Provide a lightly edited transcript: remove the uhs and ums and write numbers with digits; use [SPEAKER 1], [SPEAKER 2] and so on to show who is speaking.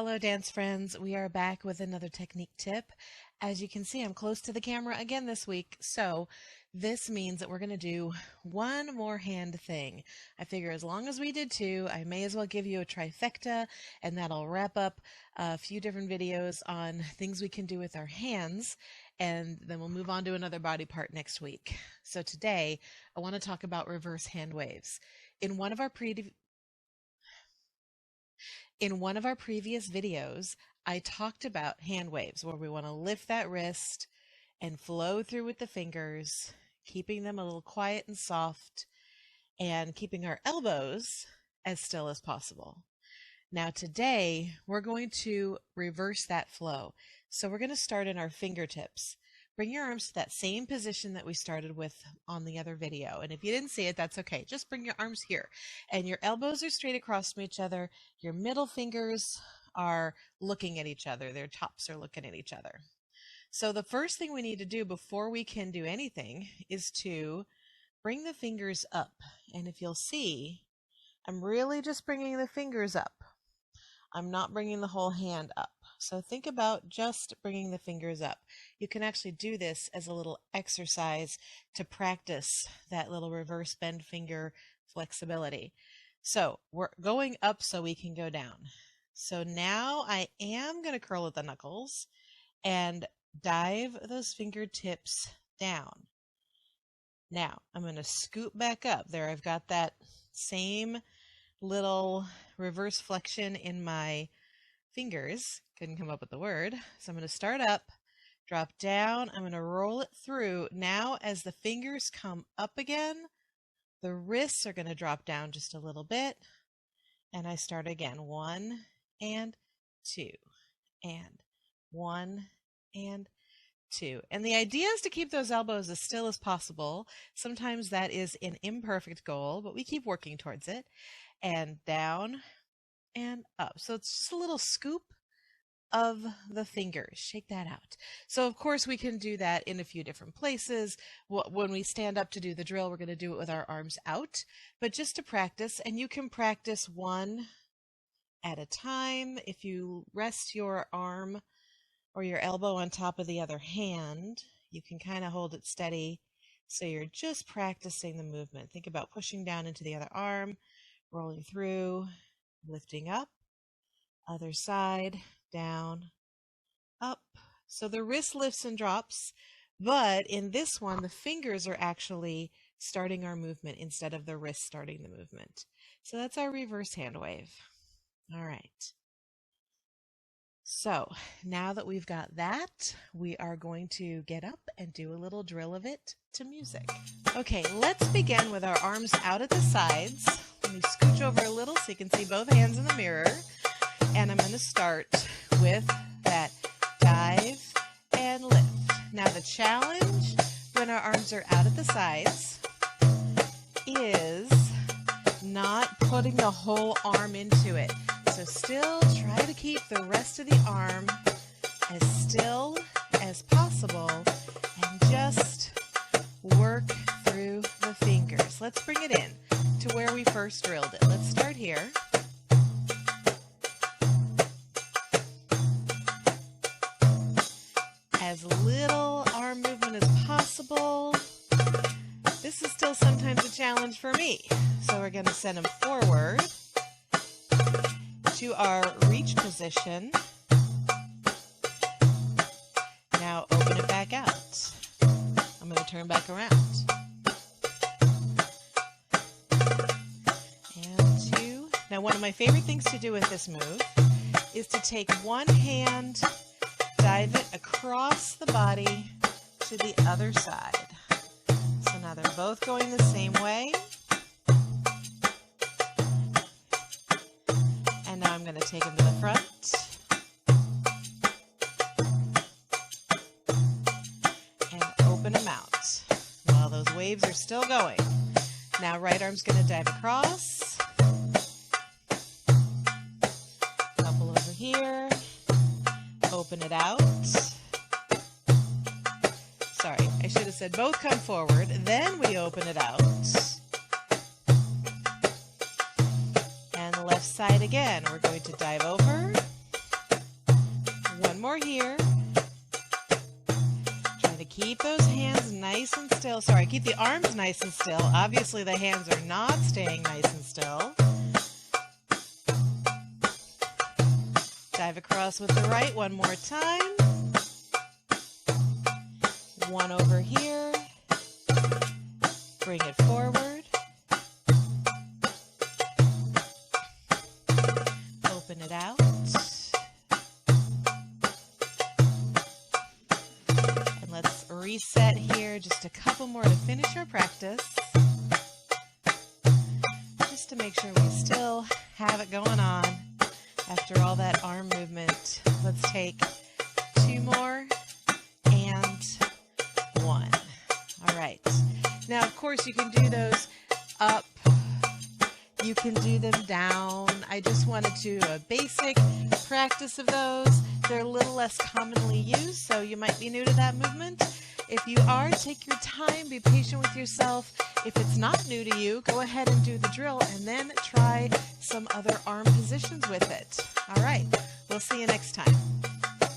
[SPEAKER 1] Hello dance friends, we are back with another technique tip. As you can see, I'm close to the camera again this week, so this means that we're going to do one more hand thing. I figure as long as we did two, I may as well give you a trifecta, and that'll wrap up a few different videos on things we can do with our hands, and then we'll move on to another body part next week. So today, I want to talk about reverse hand waves. In one of our previous videos, I talked about hand waves where we want to lift that wrist and flow through with the fingers, keeping them a little quiet and soft, and keeping our elbows as still as possible. Now today, we're going to reverse that flow. So we're going to start in our fingertips. Bring your arms to that same position that we started with on the other video. And if you didn't see it, that's okay. Just bring your arms here. And your elbows are straight across from each other. Your middle fingers are looking at each other. Their tops are looking at each other. So the first thing we need to do before we can do anything is to bring the fingers up. And if you'll see, I'm really just bringing the fingers up. I'm not bringing the whole hand up. So think about just bringing the fingers up. You can actually do this as a little exercise to practice that little reverse bend finger flexibility. So we're going up so we can go down. So now I am going to curl at the knuckles and dive those fingertips down. Now I'm going to scoop back up. There I've got that same little reverse flexion in my fingers. Couldn't come up with the word. So I'm going to start up, drop down. I'm going to roll it through. Now as the fingers come up again, the wrists are going to drop down just a little bit. And I start again. 1 and 2 and 1 and 2. And the idea is to keep those elbows as still as possible. Sometimes that is an imperfect goal, but we keep working towards it. And down and up. So it's just a little scoop of the fingers. Shake that out. So of course we can do that in a few different places. When we stand up to do the drill, we're going to do it with our arms out, but just to practice, and you can practice one at a time. If you rest your arm or your elbow on top of the other hand, you can kind of hold it steady. So you're just practicing the movement. Think about pushing down into the other arm, rolling through, lifting up, other side, down, up. So the wrist lifts and drops, but in this one, the fingers are actually starting our movement instead of the wrist starting the movement. So that's our reverse hand wave. All right. So now that we've got that, we are going to get up and do a little drill of it to music. Okay, let's begin with our arms out at the sides. Let me scooch over a little so you can see both hands in the mirror. And I'm going to start with that dive and lift. Now the challenge when our arms are out at the sides is not putting the whole arm into it. So still try to keep the rest of the arm as still as possible and just work through the fingers. Let's bring it in to where we first drilled it. Let's start here. As little arm movement as possible. This is still sometimes a challenge for me. So we're going to send them forward to our reach position. Now open it back out. I'm going to turn back around. And 2. Now one of my favorite things to do with this move is to take one hand, dive it across the body to the other side. So now they're both going the same way. And now I'm going to take them to the front. And open them out while those waves are still going. Now right arm's going to dive across. Couple over here. Open it out. Sorry, I should have said both come forward, then we open it out. And the left side again, we're going to dive over one more here. Try to keep those hands nice and still. Sorry, keep the arms nice and still. Obviously, the hands are not staying nice and still. Dive across with the right one more time. One over here. Bring it forward. Open it out. And let's reset here. Just a couple more to finish our practice. Just to make sure we still have it going on after all that arm movement. Let's take two more and one. All right. Now, of course, you can do those up. You can do them down. I just wanted to do a basic practice of those. They're a little less commonly used, so you might be new to that movement. If you are, take your time, be patient with yourself. If it's not new to you, go ahead and do the drill and then try some other arm positions with it. All right, we'll see you next time.